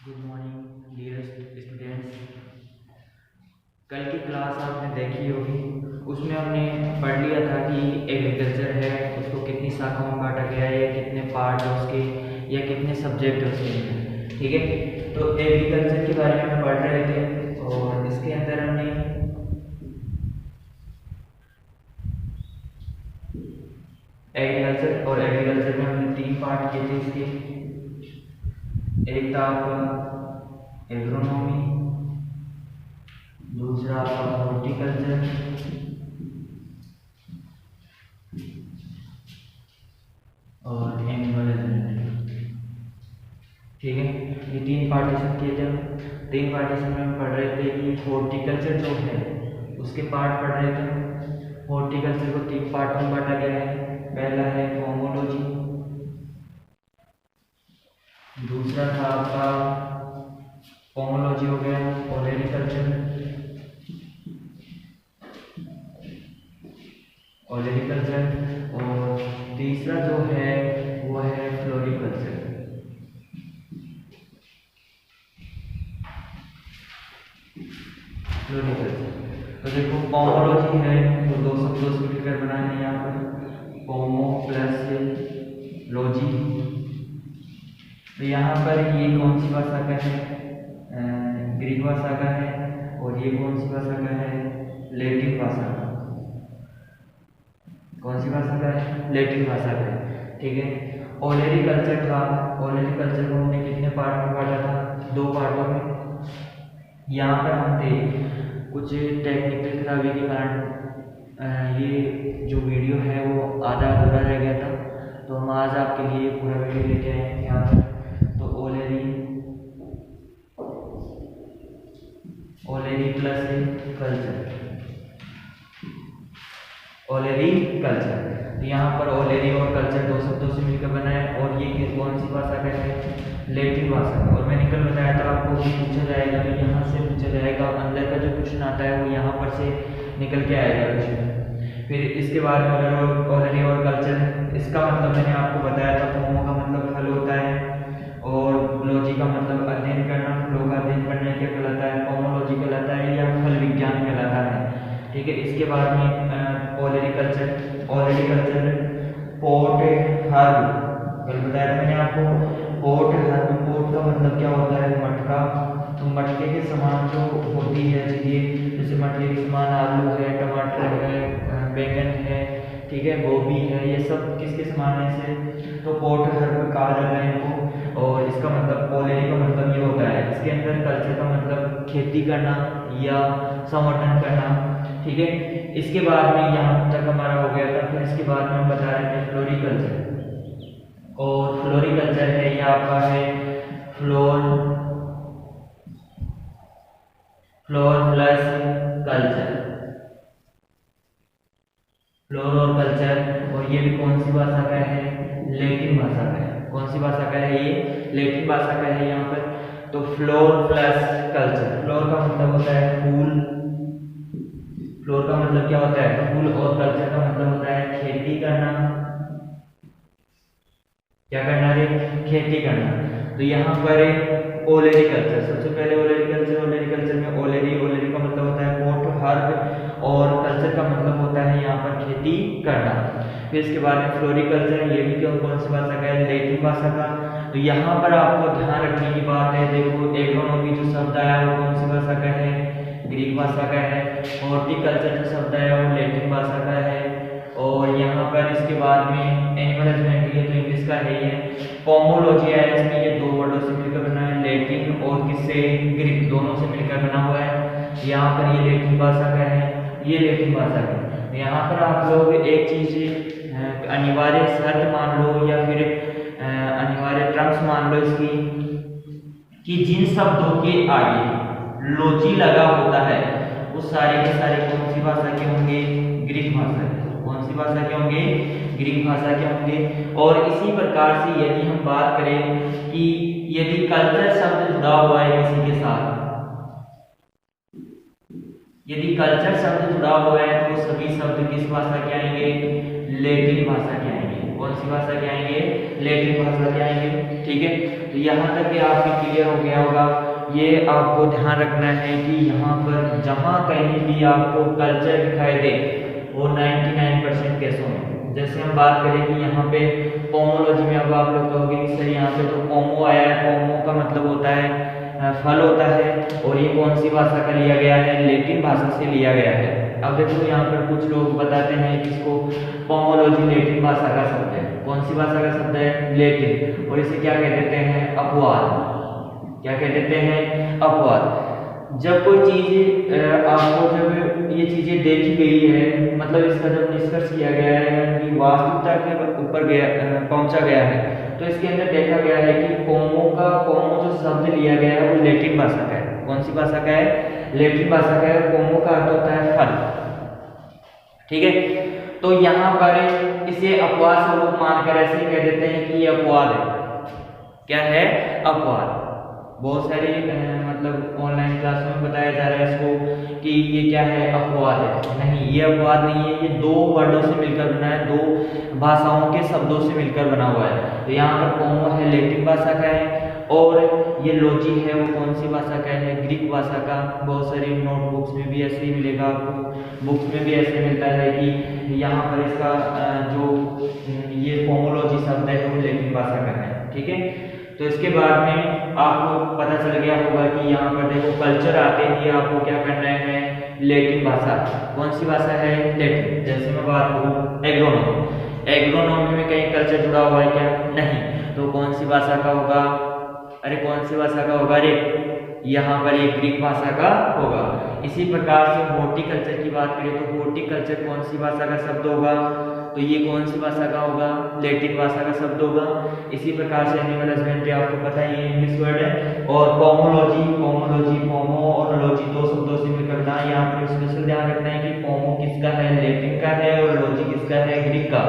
Good morning dear students. कल की class आपने देखी होगी। उसमें हमने पढ़ लिया था कि एग्रीकल्चर है, उसको कितनी शाखाओं में बांटा गया है, या कितने पार्ट है उसके, या कितने सब्जेक्ट है उसके अंदर। ठीक है, तो एग्रीकल्चर के बारे में पढ़ रहे थे और इसके अंदर हमने एग्रीकल्चर में हमने 3 पार्ट किए थे इसके। एक था आपका एग्रोनॉमी, दूसरा आपका हॉर्टिकल्चर और एनिमल हस्बेंड्री। ठीक है, ये 3 पार्टीशन किए थे। 3 पार्टीशन में हम पढ़ रहे थे कि हॉर्टिकल्चर जो है उसके पार्ट पढ़ रहे थे। हॉर्टिकल्चर को 3 पार्ट में बांटा गया है। पहला है पोमोलॉजी, दूसरा था आपका पोमोलॉजी हो गया ओलेरिकल्चर, और तीसरा जो है वो है फ्लोरिकल्चर। तो देखो पोमोलॉजी है तो दो शब्दों से मिलकर बना है यहाँ पर पोमो प्लस लॉजी। तो यहाँ पर ये कौन सी भाषा का है? ग्रीक भाषा का है। और ये कौन सी भाषा का है? लैटिन भाषा का। कौन सी भाषा का है? लैटिन भाषा का है। ठीक है, ओलेरिकल्चर था। ओलेरिकल्चर को हमने कितने पार्ट में बांटा था? 2 पार्टों में। यहाँ पर हम थे कुछ टेक्निकल खराबी के कारण ये जो वीडियो है वो आधा अधूरा रह गया था, तो हम आज आपके लिए पूरा वीडियो लेके आए हैं यहाँ पर। तो ओलेरी प्लस कल्चर। तो यहाँ पर ओलेरी और कल्चर 2 शब्दों से मिलकर बना है। और ये कौन सी भाषा का है? लैटिन भाषा का। और मैंने कल बताया था आपको कि पूछा जाएगा, तो यहाँ से पूछा जाएगा। अंदर का जो क्वेश्चन आता है वो यहाँ पर से निकल के आएगा क्वेश्चन। फिर इसके बाद में ओलेरी और कल्चर, इसका मतलब मैंने आपको बताया था। पोमो का मतलब फल होता है और लॉजी का मतलब अध्ययन करना। फ्लो का अध्ययन करना क्या कहलाता है? पोमोलॉजी कहलाता है या फल विज्ञान कहलाता है। ठीक है, इसके बाद में ओलेरिकल्चर पोट हर्ब, कल बताया था मैंने आपको। पोट हर्ब, पोट का मतलब क्या होता है? मटका। तो मटके के समान जो होती है चीजें, जैसे मटके के समान आलू है, टमाटर है, बैंगन है, ठीक है, गोभी है, ये सब किसके समान है इसे? तो पोट हर्ब कहा जाता है इनको। और इसका मतलब ओलेरी का मतलब ये होता है। इसके अंदर कल्चर का मतलब खेती करना या संवर्धन करना। ठीक है, इसके बाद में यहाँ तक हमारा हो गया था। फिर इसके बाद में हम बता रहे थे फ्लोरिकल्चर। और फ्लोरिकल्चर है या आपका है फ्लोर प्लस कल्चर। फ्लोर और कल्चर, और ये भी कौन सी भाषा का है? लैटिन भाषा का है। कौन सी भाषा का है? ये लैटिन भाषा का है यहाँ पर। तो फ्लोर प्लस कल्चर, फ्लोर का मतलब होता है फूल। फ्लोर का मतलब क्या होता है? फूल। और कल्चर का मतलब होता है खेती करना। क्या करना है? खेती करना। तो यहाँ पर ओलेरिकल्चर, सबसे पहले ओलेरिकल्चर में ओलेरी का मतलब होता है पोट हर्ब, और कल्चर का मतलब होता है यहाँ पर खेती करना। फिर इसके बाद में फ्लोरिकल्चर, ये भी कौन सी भाषा का है? लैटिन भाषा का। तो यहाँ पर आपको ध्यान रखने की बात है, देखो एग्रोनॉमी जो शब्द आया वो कौन सी भाषा का है? ग्रीक भाषा का है। हॉर्टिकल्चर जो शब्द आया वो लैटिन भाषा का है। और यहाँ पर इसके बाद में एनिमल हस्बेंड्री है तो इंग्लिश का है। ये पोमोलॉजी है, इसमें ये 2 वर्डों से मिलकर बना है, लैटिन और किससे? ग्रीक, दोनों से मिलकर बना हुआ है। यहाँ पर ये लैटिन भाषा का है, ये लैटिन भाषा का है। यहाँ पर आप लोग एक चीज अनिवार्य शर्त मान लो या फिर अनिवार्य टर्म्स मान लो इसकी, कि जिन शब्दों के आगे लॉजी लगा होता है वो सारे के सारे कौन सी भाषा के होंगे? ग्रीक भाषा के। कौन सी भाषा के होंगे? ग्रीक भाषा के होंगे। और इसी प्रकार से यदि हम बात करें कि यदि कल्चर शब्द जुड़ा हुआ है किसी के साथ, यदि कल्चर शब्द जुड़ा हुआ है तो सभी शब्द किस भाषा के आएंगे? लैटिन भाषा के आएंगे। कौन कौन सी भाषा के आएंगे, लैटिन भाषा के आएंगे। ठीक है, तो यहाँ तक कि आपके क्लियर हो गया होगा। ये आपको ध्यान रखना है कि यहाँ पर जहाँ कहीं भी आपको कल्चर दिखाई दे वो 99% केसों में, जैसे हम बात करें कि यहाँ पे पोमोलॉजी में, अब आप लोग कहोगे कि सर यहाँ पे तो पोमो आया है, पोमो का मतलब होता है फल होता है, और ये कौन सी भाषा का लिया गया है, लैटिन भाषा से लिया गया है। अब देखो यहाँ पर कुछ लोग बताते हैं कि इसको पोमोलॉजी लैटिन भाषा का शब्द है। कौन सी भाषा का शब्द है, लैटिन, और इसे क्या कह देते हैं, अपवाद। क्या कह देते हैं, अपवाद। जब कोई चीज आपको, जब ये चीजें देखी गई है, मतलब इसका जब निष्कर्ष किया गया है कि वास्तविकता के ऊपर गया पहुंचा गया है, तो इसके अंदर देखा गया है कि पोमो जो शब्द लिया गया है वो लैटिन भाषा का है। कौन सी भाषा का है, लैटिन भाषा का है। पोमो का अर्थ होता है फल। ठीक है, तो यहाँ पर इसे अपवाद स्वरूप मानकर ऐसे ही कह देते हैं कि ये अपवाद है। क्या है, अपवाद। बहुत सारी मतलब ऑनलाइन क्लास में बताया जा रहा है इसको कि ये क्या है, अपवाद है। नहीं, ये अपवाद नहीं है, ये दो वर्डों से मिलकर बना है, दो भाषाओं के शब्दों से मिलकर बना हुआ है। तो यहाँ पर पोमो है, लैटिन भाषा का है, और ये लॉजी है वो कौन सी भाषा का है, ग्रीक भाषा का। बहुत सारी नोटबुक्स में भी ऐसे ही मिलेगा आपको, बुक्स में भी ऐसे मिलता है कि यहाँ पर इसका जो ये पोमोलॉजी शब्द है वो लैटिन भाषा का है। ठीक है, तो इसके बाद में आपको पता चल गया होगा कि यहाँ पर देखो कल्चर आते ही आपको क्या करना है, लैटिन भाषा। कौन सी भाषा है, लैटिन। जैसे मैं बात करूँ एग्रोनॉमी, एग्रोनॉमी में कहीं कल्चर जुड़ा हुआ है क्या, नहीं, तो कौन सी भाषा का होगा, अरे कौन सी भाषा का होगा, अरे यहाँ पर एक ग्रीक भाषा का होगा। इसी प्रकार से हॉर्टिकल्चर की बात करें तो हॉर्टिकल्चर कौन सी भाषा का शब्द होगा, तो ये कौन सी भाषा का होगा, लैटिन भाषा का शब्द होगा। इसी प्रकार से एनिमल हस्बेंड्री आपको पता है ये इंग्लिश वर्ड है। और पोमोलॉजी, पोमो और लॉजी दो शब्दों से मिलकर बना। यहाँ पर स्पेशल ध्यान रखना है कि पोमो किसका है, लैटिन का है, और लॉजी किसका है, ग्रीक का।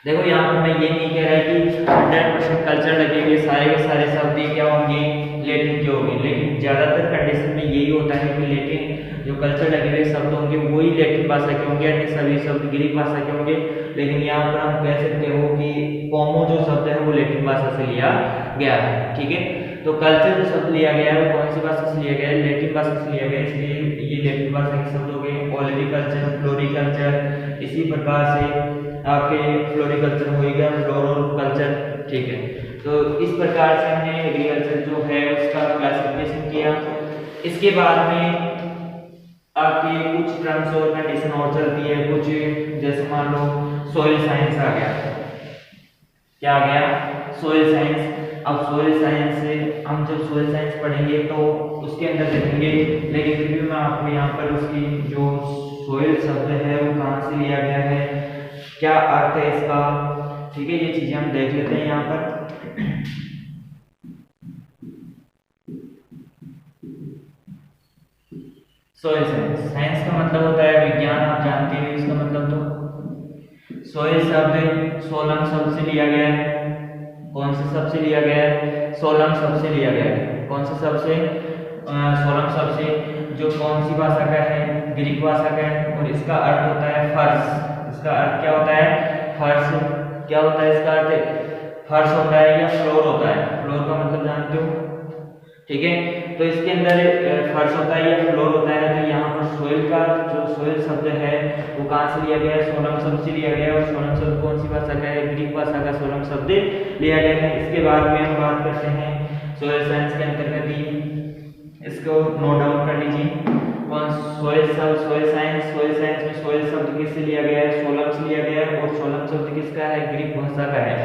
देखो यहाँ पर मैं ये नहीं कह रहा कि 100% कल्चर लगेंगे, सारे के सारे शब्द क्या होंगे, लैटिन के होंगे, लेकिन ज्यादातर कंडीशन में यही होता है कि लैटिन जो कल्चर लगे हुए शब्द होंगे वही लैटिन भाषा के होंगे, अन्य सभी शब्द ग्रीक भाषा के होंगे। लेकिन यहाँ पर हम कह सकते हो कि पोमो जो शब्द है वो लैटिन भाषा से लिया गया है। ठीक है, तो कल्चर जो शब्द लिया गया है वो कौन सी भाषा से लिया गया है, लैटिन भाषा से लिया गया है, इसलिए ये लैटिन भाषा के शब्द हो गए। ओलेरिकल्चर, फ्लोरिकल्चर, इसी प्रकार से आपके फ्लोरिकल्चर हो गया, फ्लोरोकल्चर। ठीक है, तो इस प्रकार से हमने एग्रीकल्चर जो है उसका क्लासिफिकेशन किया। इसके बाद में आपके कुछ टर्म्स और कंडीशन और चलती है कुछ, जैसे मान लो सोइल साइंस आ गया। क्या आ गया, सोइल साइंस। अब सोइल साइंस से हम जब सोइल साइंस पढ़ेंगे तो उसके अंदर देखेंगे, लेकिन फिर भी मैं आपको यहाँ पर उसकी जो सोइल शब्द है वो कहाँ से लिया गया है, क्या अर्थ है इसका। ठीक है, ये चीजें हम देख लेते हैं यहाँ पर। सोइल साइंस, साइंस का मतलब होता है विज्ञान, आप जानते हैं इसका मतलब। तो सोइल शब्द सोलम शब्द से लिया गया है। कौन से शब्द से लिया गया है, सोलम शब्द से लिया गया है। कौन से शब्द से, सोलम शब्द से, जो कौन सी भाषा का है, ग्रीक भाषा का है। और इसका अर्थ होता है फर्श। इसका अर्थ क्या होता है, फर्श। क्या होता है इसका अर्थ, फर्श होता है या फ्लोर होता है। फ्लोर का मतलब जानते हो, ठीक है। तो इसके अंदर फर्श होता है या फ्लोर होता है। तो यहाँ पर सोइल का जो सोइल शब्द है वो कहाँ से लिया गया है, सोलम शब्द से लिया गया है। और सोलम शब्द कौन सी भाषा का है, ग्रीक भाषा का सोलम शब्द लिया गया है। इसके बाद में हम बात करते हैं सोइल साइंस के अंतर्गत ही, इसको नोट डाउन कर लीजिए। कौन सोइल शब्द, सोइल साइंस में सोइल शब्द किससे लिया गया है, सोलम से लिया गया है। और सोलम शब्द किसका है, ग्रीक भाषा का है।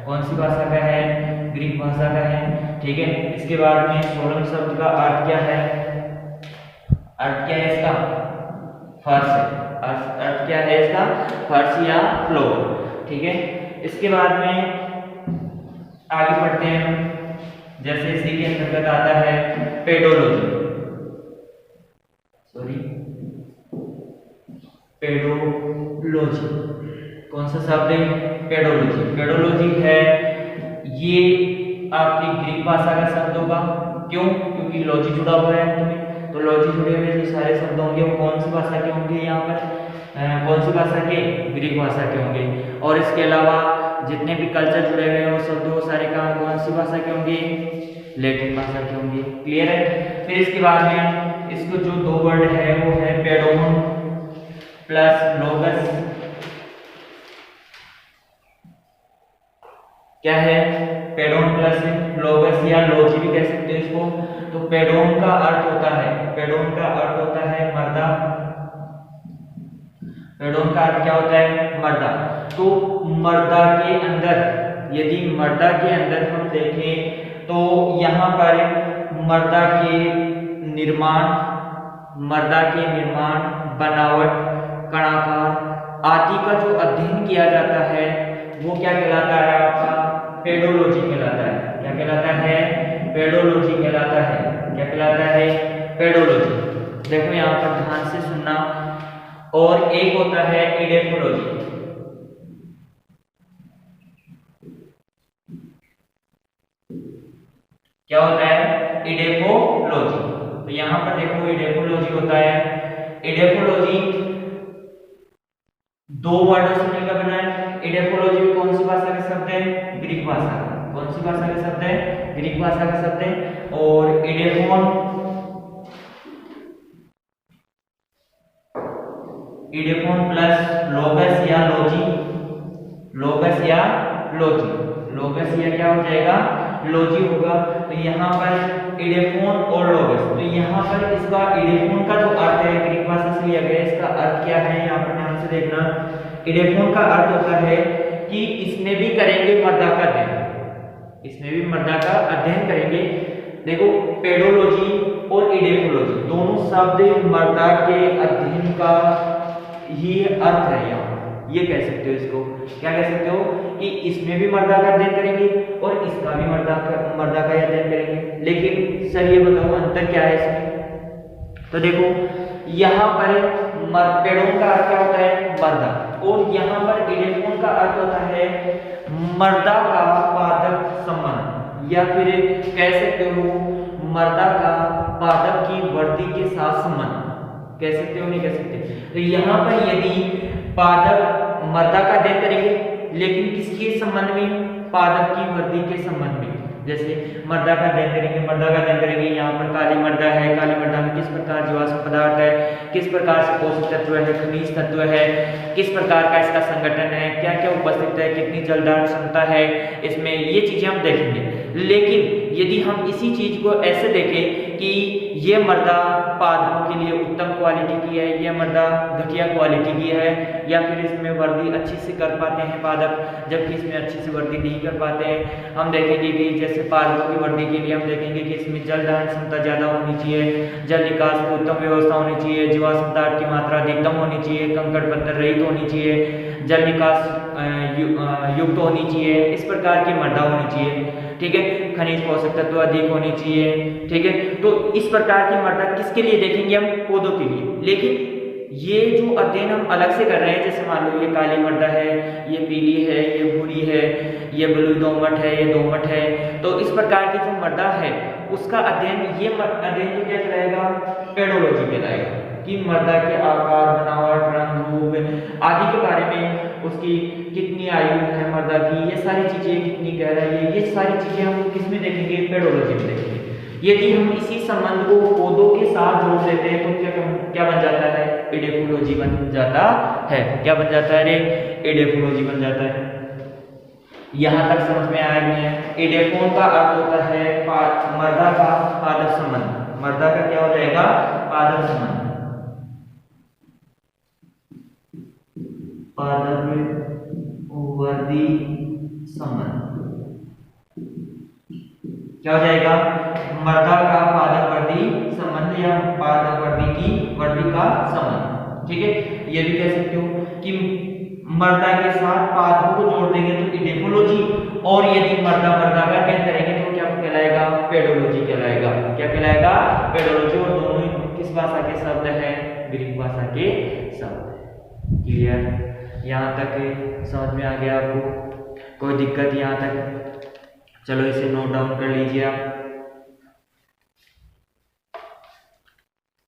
कौन सी भाषा का है, ग्रीक भाषा का है, ठीक है। इसके बाद में सोलम शब्द का अर्थ क्या है, अर्थ क्या है इसका, फर्श है। अर्थ क्या है इसका, फर्श या फ्लोर, ठीक है। इसके बाद में आगे बढ़ते हैं हम, जैसे इसी के अंतर्गत आता है पेडोलॉजी, पेडोलॉजी। कौन सा शब्द है, पेडोलॉजी। पेडोलॉजी है ये आपकी ग्रीक भाषा का शब्द होगा। क्यों, क्योंकि लॉजी जुड़ा हुआ है तुम्हें, तो लॉजी जुड़े हुए जो सारे शब्द होंगे वो कौन सी भाषा के होंगे, यहाँ पर कौन सी भाषा के, ग्रीक भाषा के होंगे। और इसके अलावा जितने भी कल्चर जुड़े हुए हैं वो सब वो सारे काम कौन सी भाषा के होंगे, लैटिन भाषा के होंगे। क्लियर है। फिर इसके बाद में इसको जो दो वर्ड है वो है पेडोन प्लस लोगस। क्या है, पेडोन प्लस लोगस या लोजी भी कह सकते हो इसको। तो पेडोन का अर्थ होता है, पेडोन का अर्थ होता है मर्दा। पेडोन का अर्थ क्या होता है, मर्दा। तो मर्दा के अंदर, यदि मर्दा के अंदर हम देखें तो यहाँ पर मर्दा के निर्माण, मर्दा के निर्माण, बनावट, कणाकार आदि का जो अध्ययन किया जाता है वो क्या कहलाता है आपका, पेडोलॉजी कहलाता है। क्या कहलाता है, पेडोलॉजी कहलाता है। क्या कहलाता है, पेडोलॉजी। देखो यहाँ पर ध्यान से सुनना। और एक होता है इडेफोलॉजी। क्या होता है, इडेफोलॉजी। तो यहां पर देखो इडेफोलॉजी होता है। इडेफोलॉजी दो वर्डों से मिलकर बना है। इडेफोलॉजी कौन सी भाषा का शब्द है, ग्रीक भाषा। कौन सी भाषा का शब्द है, ग्रीक भाषा का शब्द है। और इडेफोन, इडेफोन प्लस लोगस या लोजी, लोगस या लोजी, लोगस या क्या हो जाएगा, लोजी होगा। तो यहाँ पर इडेफोन और लोगस, तो यहाँ पर इसका इडेफोन का जो अर्थ है ग्रीक भाषा से लिया गया, इसका अर्थ क्या है यहाँ पर ध्यान से देखना। इडेफोन का अर्थ होता है कि इसमें भी करेंगे मर्दा का अध्ययन, इसमें भी मर्दा का अध्ययन करेंगे। देखो पेडोलॉजी और इडेफोलॉजी दोनों शब्द मर्दा के अध्ययन का ही अर्थ है। यहाँ ये कह सकते हो, इसको क्या कह सकते हो कि इसमें भी मर्दा का अध्ययन करेंगे और इसका भी मर्दा का अध्ययन करेंगे। लेकिन सर ये बताओ अंतर क्या है इसमें। तो देखो यहाँ पर पेडोन का अर्थ क्या होता है, मर्दा। और यहाँ पर इडेफोन का अर्थ होता है मर्दा का पादक संबंध, या फिर कह सकते हो मर्दा का पादक की वर्दी के साथ संबंध। कह सकते हो, नहीं कह सकते। तो यहाँ पर यदि पादक मर्दा का अध्ययन करेंगे लेकिन किसके संबंध में, पादक की वर्दी के संबंध में। जैसे मर्दा का अध्ययन करेंगे, मर्दा का अध्ययन करेंगे, यहाँ पर काली मर्दा है, काली मर्दा में किस प्रकार जीवाश्म पदार्थ है, किस प्रकार से पोषक तत्व है, खनिज तत्व है, किस प्रकार का इसका संगठन है, क्या क्या उपस्थित है, कितनी जलदान क्षमता है इसमें, ये चीजें हम देखेंगे। लेकिन यदि हम इसी चीज को ऐसे देखें कि ये मर्दा पादपों के लिए उत्तम क्वालिटी की है, ये मर्दा घटिया क्वालिटी की है, या फिर इसमें वर्दी अच्छी से कर पाते हैं पादप जबकि इसमें अच्छी से वर्दी नहीं कर पाते हैं। हम देखेंगे कि जैसे पादपों की वर्दी के लिए हम देखेंगे कि इसमें जल धारण क्षमता ज़्यादा होनी चाहिए, जल निकास की उत्तम व्यवस्था होनी चाहिए, जीवाश्म पदार्थ की मात्रा अधिकतम होनी चाहिए, कंकड़ पत्थर रहित होनी चाहिए, जल निकास युक्त होनी चाहिए, इस प्रकार की मर्दा होनी चाहिए। ठीक है, खनिज पोषक तत्व अधिक होनी चाहिए। ठीक है, तो इस प्रकार की मर्दा किसके लिए देखेंगे हम, पौधों के लिए। लेकिन ये जो अध्ययन हम अलग से कर रहे हैं, जैसे मान लो ये काली मर्दा है, ये पीली है, ये भूरी है, ये ब्लू दोमट है, ये दोमट है, तो इस प्रकार की जो मर्दा है उसका अध्ययन, ये अध्ययन तो क्या कहलाएगा, पेडोलॉजी कहलाएगा। कि मर्दा के आकार, बनावट, रंग, रूप आदि के बारे में, उसकी कितनी आयु है मर्दा की, ये सारी चीजें कितनी गहराई है, ये सारी चीजें हम किसमें देखेंगे, पेडोलॉजी में देखेंगे। यदि हम इसी संबंध को पौधों के साथ जोड़ देते हैं तो क्या बन जाता है, इडेफोलॉजी बन जाता है। क्या बन जाता है रे, इडेफोलॉजी बन जाता है। यहाँ तक समझ में आया नहीं है। इडेफोन का अर्थ होता है मर्दा का पादप संबंध। मर्दा का क्या हो जाएगा, पादप संबंध, पादप वर्दी संबंध। क्या हो जाएगा, मर्दा का पादप वर्दी संबंध या पादप वर्दी की वर्दी का संबंध। ठीक है, ये भी कह सकते हो कि मर्दा के साथ पादपों को जोड़ देंगे तो इडेफोलॉजी, और यदि मर्दा का अध्ययन करेंगे तो क्या कहलाएगा, पेडोलॉजी कहलाएगा। क्या कहलाएगा, पेडोलॉजी। और दोनों किस भाषा के शब्द है, ग्रीक भाषा के शब्द। क्लियर, यहाँ तक समझ में आ गया आपको, कोई दिक्कत यहाँ तक? चलो इसे नोट डाउन कर लीजिए आप,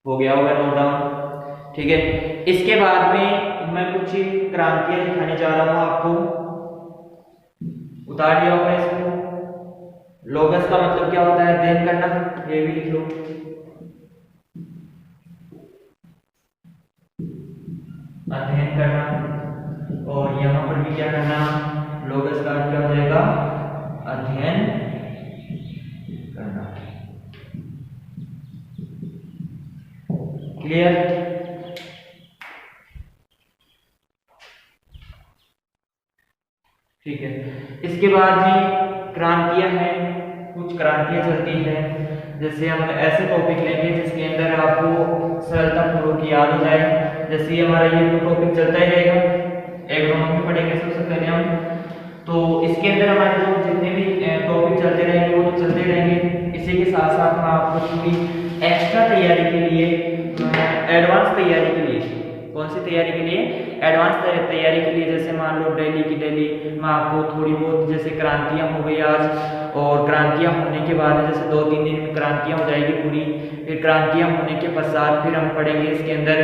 हो गया होगा नोट डाउन। ठीक है, इसके बाद में मैं कुछ क्रांतियां दिखाने जा रहा हूं आपको। उतार दिया होगा इसको। लोगस का मतलब क्या होता है? अध्ययन करना, ये भी लिख लो। अध्ययन करना। और यहां पर भी क्या करना? लोगस का क्या हो जाएगा? अध्ययन करना। क्लियर? ठीक है। इसके बाद भी क्रांतियां हैं, कुछ क्रांतियां चलती हैं। जैसे हम ऐसे टॉपिक लेंगे जिसके अंदर आपको सरलतापूर्वक याद हो जाए। जैसे हमारा ये तो टॉपिक चलता ही रहेगा, एग्रोनॉमी में पढ़ेंगे सबसे पहले हम। तो इसके अंदर हमारे जो जितने भी टॉपिक चलते रहेंगे वो तो चलते रहेंगे। इसी के साथ साथ मैं आपको थोड़ी एक्स्ट्रा तैयारी के लिए, एडवांस तैयारी के लिए, कौन सी तैयारी के लिए? एडवांस तैयारी के लिए, जैसे मान लो डेली की डेली मैं आपको थोड़ी बहुत, जैसे क्रांतियां हो गई आज, और क्रांतियां होने के बाद जैसे 2-3 दिन में क्रांतियां हो जाएगी पूरी। फिर क्रांतियां होने के पश्चात फिर हम पढ़ेंगे इसके अंदर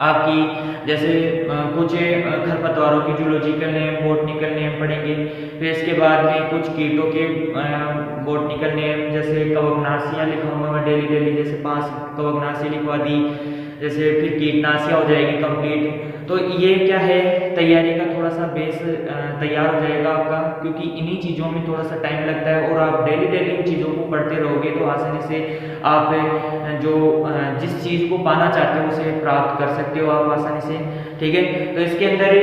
आपकी जैसे कुछ खरपतवारों की जूलॉजिकल नेम, बॉटनिकल नेम पढ़ेंगे। फिर इसके बाद में कुछ कीटों के बॉटनिकल नेम, जैसे कवकनाशियाँ लिखवाऊंगा मैं डेली डेली, जैसे 5 कवकनाशी लिखवा दी। जैसे फिर कीटनाशियाँ हो जाएगी कंप्लीट। तो ये क्या है, तैयारी का थोड़ा सा बेस तैयार हो जाएगा आपका, क्योंकि इन्हीं चीज़ों में थोड़ा सा टाइम लगता है। और आप डेली डेली इन चीज़ों को पढ़ते रहोगे तो आसानी से आप जो जिस चीज़ को पाना चाहते हो उसे प्राप्त कर सकते हो आप आसानी से। ठीक है, तो इसके अंदर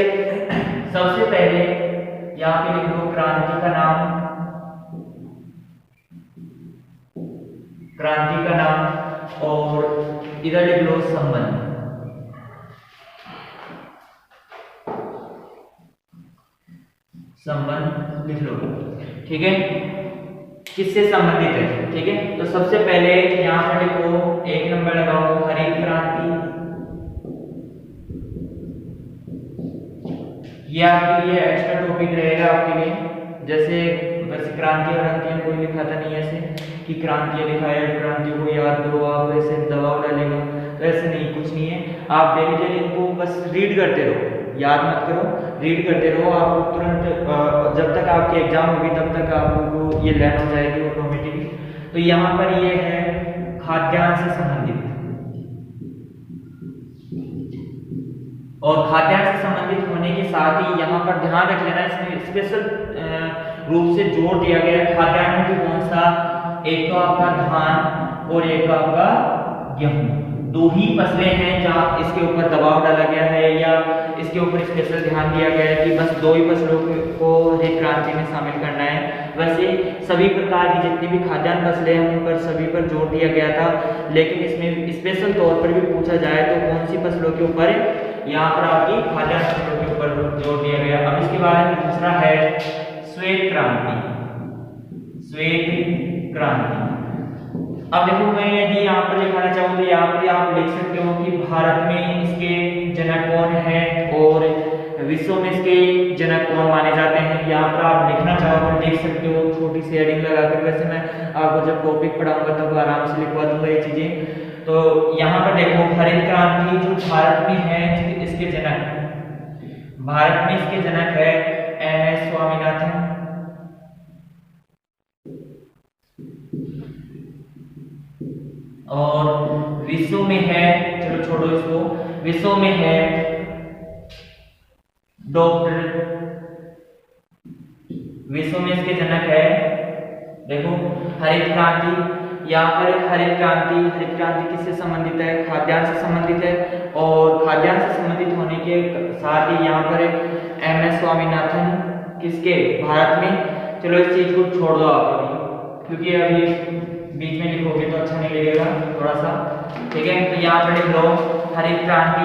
सबसे पहले यहाँ पे लिख दो क्रांति का नाम, क्रांति का नाम, और इधर लिख लो संबंध। संबंध लिख लो। ठीक है, किससे संबंधित है? ठीक है, तो सबसे पहले यहां पर लिखो, 1 नंबर लगाओ हरित क्रांति। ये आपके लिए एक्स्ट्रा टॉपिक रहेगा आपके लिए। जैसे वैसे क्रांतियां कोई लिखाता नहीं ऐसे कि क्रांतियां लिखाया, क्रांतियों को याद करो आप, ऐसे दबाव डालेगा, तो ऐसे नहीं, कुछ नहीं है। आप डेली डेली इनको बस रीड करते रहो, याद मत करो, रीड करते रहो। आपको तुरंत जब तक आपकी एग्जाम होगी तब तक आपको ये लर्न हो जाएगी ऑटोमेटिकली। तो यहाँ पर ये है खाद्यान्न से संबंधित, और खाद्यान्न से संबंधित होने के साथ ही यहाँ पर ध्यान रख लेना, इसमें स्पेशल रूप से जोर दिया गया है खाद्यान्न में कौन सा? एक तो आपका धान और एक आपका गेहूं। 2 ही फसलें हैं जहाँ इसके ऊपर दबाव डाला गया है, या इसके ऊपर स्पेशल ध्यान दिया गया है कि बस 2 ही फसलों को हरित क्रांति में शामिल करना है। वैसे सभी प्रकार की जितनी भी खाद्यान्न फसलें हैं उन पर सभी पर जोर दिया गया था, लेकिन इसमें स्पेशल तौर पर भी पूछा जाए तो कौन सी फसलों के ऊपर? यहाँ पर आपकी खाद्यान्न फसलों के ऊपर जोर दिया गया। अब इसके बाद में दूसरा है श्वेत क्रांति। श्वेत क्रांति, अब देखो मैं यदि यहाँ पर लिखाना चाहूँ तो यहाँ पर आप लिख सकते हो कि भारत में इसके जनक कौन है और विश्व में इसके जनक कौन माने जाते हैं। यहाँ पर आप लिखना चाहो तो लिख सकते हो, छोटी सी हेडिंग लगाकर। वैसे मैं आपको जब टॉपिक पढ़ाऊंगा तब आराम से लिखवा दूंगा ये चीजें। तो यहाँ पर देखो हरित क्रांति जो भारत में है, इसके जनक, भारत में इसके जनक है MS स्वामीनाथन। और विश्व में है, चलो छोड़ो इसको, विश्व में है डॉक्टर, विश्व में इसके जनक है। देखो हरित क्रांति, यहाँ पर हरित क्रांति किससे संबंधित है? खाद्यान्न से संबंधित है। और खाद्यान्न से संबंधित होने के साथ ही यहाँ पर MS स्वामीनाथन किसके? भारत में। चलो इस चीज को छोड़ दो आप अभी, क्योंकि अभी बीच में लिखोगे तो अच्छा नहीं लगेगा थोड़ा सा। ठीक है, तो यहाँ पर लिख लो हरित क्रांति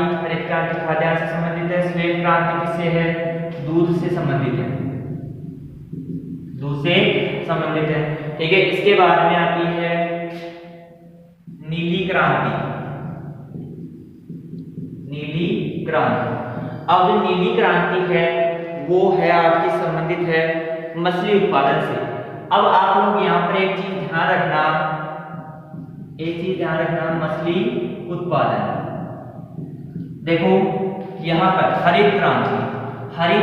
खाद्यान्न से संबंधित है। श्वेत क्रांति किससे है? दूध से संबंधित है, दूध से संबंधित है। ठीक है, इसके बाद में आती है नीली क्रांति। नीली क्रांति, अब जो नीली क्रांति है वो है आपकी संबंधित है मछली उत्पादन से। अब आप लोग यहाँ पर एक चीज ध्यान रखना, मछली उत्पादन। देखो यहाँ पर हरित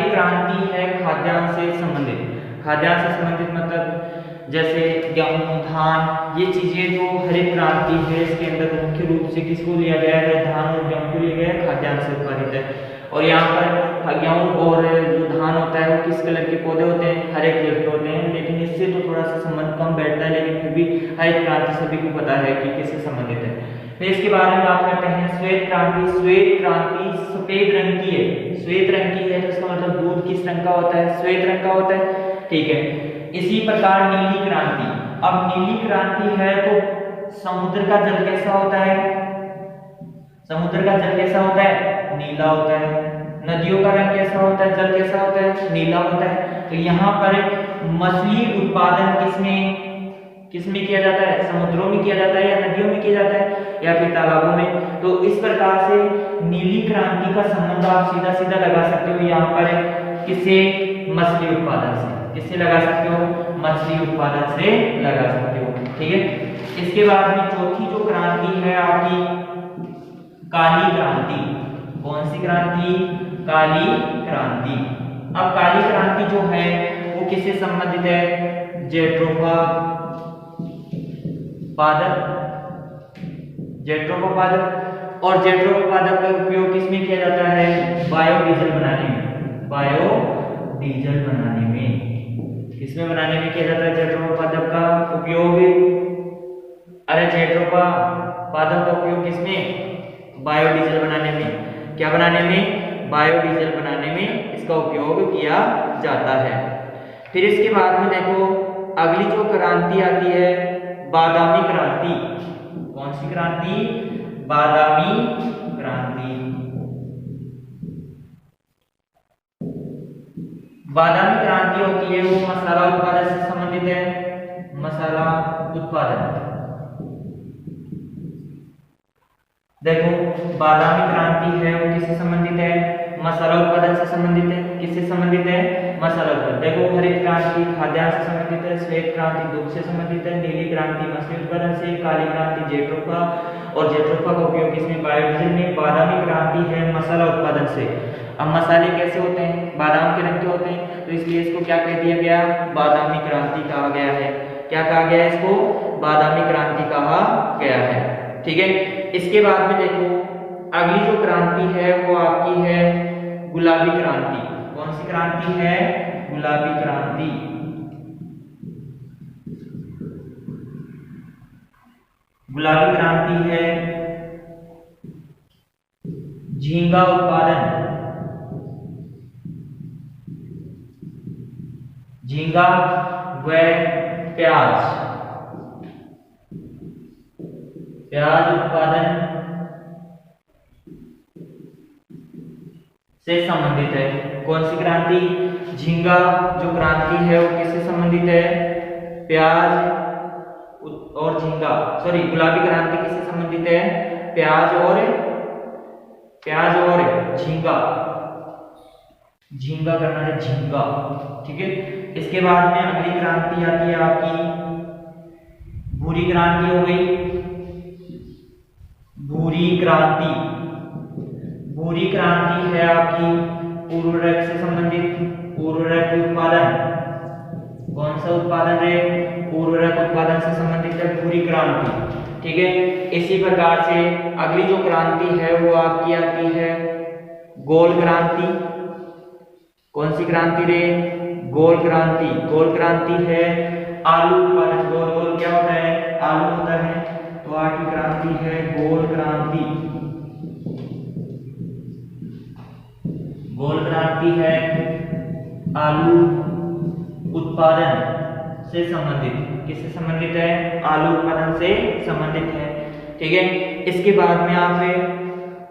क्रांति है खाद्यान्न से संबंधित। खाद्यान्न से संबंधित मतलब जैसे गेहूं, धान, ये चीजें जो हरित क्रांति है इसके अंदर मुख्य रूप से किसको लिया गया है? धान और गेहूं को लिया गया है, खाद्यान्न से उत्पादित है। और यहाँ पर गेहूं और जो धान होता है वो किस कलर के पौधे होते हैं? हरे कलर के होते हैं। लेकिन इससे तो थोड़ा सा संबंध कम बैठता है, लेकिन फिर भी हरित क्रांति सभी को पता है कि किससे संबंधित है। फिर इसके बारे में बात करते हैं श्वेत क्रांति। श्वेत क्रांति सफेद रंग की है। श्वेत रंग की है तो इसका मतलब दूध किस रंग का होता है? श्वेत रंग का होता है, ठीक है। इसी प्रकार नीली क्रांति। अब नीली क्रांति है तो समुद्र का जल कैसा होता है? समुद्र का जल कैसा होता है? नीला होता है। नदियों का रंग कैसा होता है? जल कैसा होता है? नीला होता है। तो यहाँ पर मछली उत्पादन किसमें किया जाता है? समुद्रों में किया जाता है या नदियों में किया जाता है या फिर तालाबों में। तो इस प्रकार से नीली क्रांति का संबंध आप सीधा सीधा लगा सकते हो यहाँ पर किससे? मछली उत्पादन से। किससे लगा सकते हो? मछली उत्पादन से लगा सकते हो, ठीक है। इसके बाद में चौथी जो क्रांति है आपकी काली क्रांति। कौन सी क्रांति? काली क्रांति। अब काली क्रांति जो है वो किससे संबंधित है? जेट्रोफा पादप। और जेट्रोफा पादप का उपयोग किसमें किया जाता है? बायोडीजल बनाने में। बायोडीजल बनाने में किसमें बनाने में किया जाता है? जेट्रोफा पादप का उपयोग। अरे जेट्रोफा पादप का उपयोग किसमें? बायोडीजल बनाने में। क्या बनाने में? बायोडीजल बनाने में इसका उपयोग किया जाता है। फिर इसके बाद में देखो अगली जो क्रांति आती है बादामी क्रांति। कौन सी क्रांति? बादामी क्रांति। बादामी क्रांति होती है वो मसाला उत्पादन से संबंधित है। मसाला उत्पादन। देखो बादामी क्रांति है वो किससे संबंधित है? मसाला उत्पादन से संबंधित है। किससे संबंधित है? मसाला उत्पादन। देखो हरित क्रांति खाद्यान्न से संबंधित है, श्वेत क्रांति दूध से संबंधित है, नीली क्रांति मछली उत्पादन से, काली क्रांति जेट्रोफा और जेट्रोफा का उपयोग किसमें? बायोडीजल में। बादामी क्रांति है मसाला उत्पादन से। अब मसाले कैसे होते हैं? बादाम के रंग के होते हैं, तो इसलिए इसको क्या कह दिया गया? बादामी क्रांति कहा गया है। क्या कहा गया है इसको? बादामी क्रांति कहा गया है, ठीक है। इसके बाद में देखो अगली जो क्रांति है वो आपकी है गुलाबी क्रांति। कौन सी क्रांति है? गुलाबी क्रांति। गुलाबी क्रांति है झींगा उत्पादन। झींगा व प्याज उत्पादन से संबंधित है। कौन सी क्रांति? झींगा जो क्रांति है वो किससे संबंधित है? प्याज और झींगा, सॉरी गुलाबी क्रांति किससे संबंधित है? प्याज और झींगा। झींगा करना है, झींगा, ठीक है। इसके बाद में अगली क्रांति आती है आपकी भूरी क्रांति हो गई। भूरी क्रांति। भूरी क्रांति है आपकी उर्वरक से संबंधित। उर्वरक उत्पादन। कौन सा उत्पादन है? उर्वरक उत्पादन से संबंधित है भूरी क्रांति, ठीक है। इसी प्रकार से अगली जो क्रांति है वो आपकी आती है गोल क्रांति। कौन सी क्रांति रे? गोल क्रांति। गोल क्रांति है आलू उत्पादन। गोल गोल क्या होता है? आलू होता है। तो आगे क्रांति है गोल क्रांति। गोल क्रांति है आलू उत्पादन से संबंधित। किससे संबंधित है? आलू उत्पादन से संबंधित है, ठीक है। इसके बाद में आप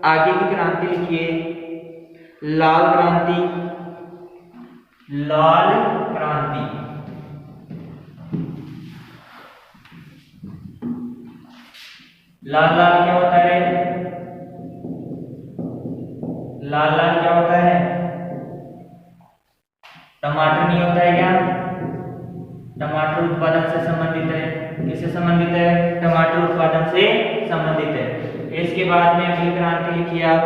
आगे की क्रांति लिखिए लाल क्रांति। लाल क्रांति। लाल लाल क्या होता है? लाल लाल क्या होता है? टमाटर नहीं होता है क्या? टमाटर उत्पादन से संबंधित है। किससे संबंधित है? टमाटर उत्पादन से संबंधित है। इसके बाद में अगली क्रांति लिखिए आप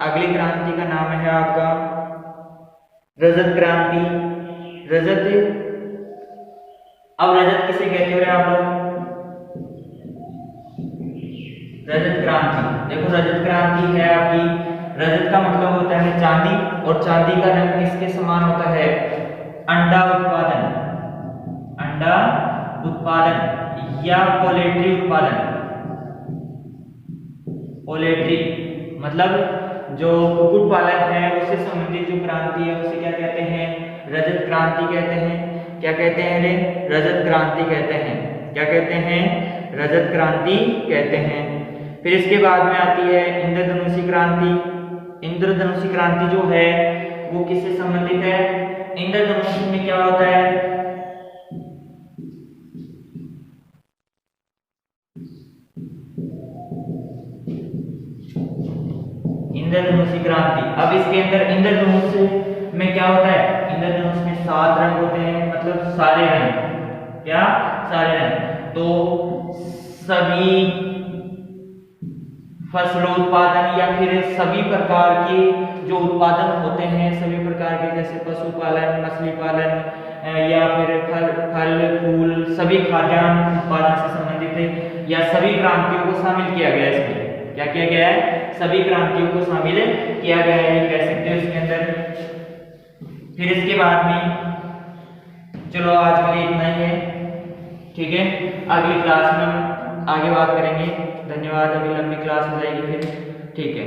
अगली क्रांति का नाम है आपका रजत क्रांति। रजत, अब रजत किसे कहते हो आप लोग? रजत क्रांति। देखो रजत क्रांति है आपकी, रजत का मतलब होता है चांदी, और चांदी का रंग किसके समान होता है? अंडा उत्पादन, अंडा उत्पादन या पोल्ट्री उत्पादन। पोल्ट्री मतलब जो कुक्कुट पालन है उससे संबंधित जो क्रांति है उसे क्या कहते हैं? रजत क्रांति कहते हैं। क्या कहते हैं रे? रजत क्रांति कहते हैं। क्या कहते हैं? रजत क्रांति कहते हैं। फिर इसके बाद में आती है इंद्रधनुषी क्रांति। इंद्रधनुषी क्रांति जो है वो किससे संबंधित है? इंद्रधनुष में क्या होता है? इंद्रधनुषी क्रांति। अब इसके अंदर इंद्रधनुष में क्या होता है? इंद्रधनुष में 7 रंग होते हैं, मतलब सारे रंग। क्या? सारे रंग। तो सभी फसलों उत्पादन या फिर सभी प्रकार के जो उत्पादन होते हैं, सभी प्रकार के, जैसे पशुपालन, मछली पालन या फिर फल फूल, सभी खाद्यान्न उत्पादन से संबंधित है, या सभी क्रांतियों को शामिल किया गया है इसमें। क्या किया गया है? सभी क्रांतियों को शामिल किया गया है, ये कह सकते हो इसके अंदर। फिर इसके बाद में चलो आज के लिए इतना ही है, ठीक है। अगली क्लास में हम आगे बात करेंगे। धन्यवाद। अभी लंबी क्लास हो जाएगी फिर, ठीक है।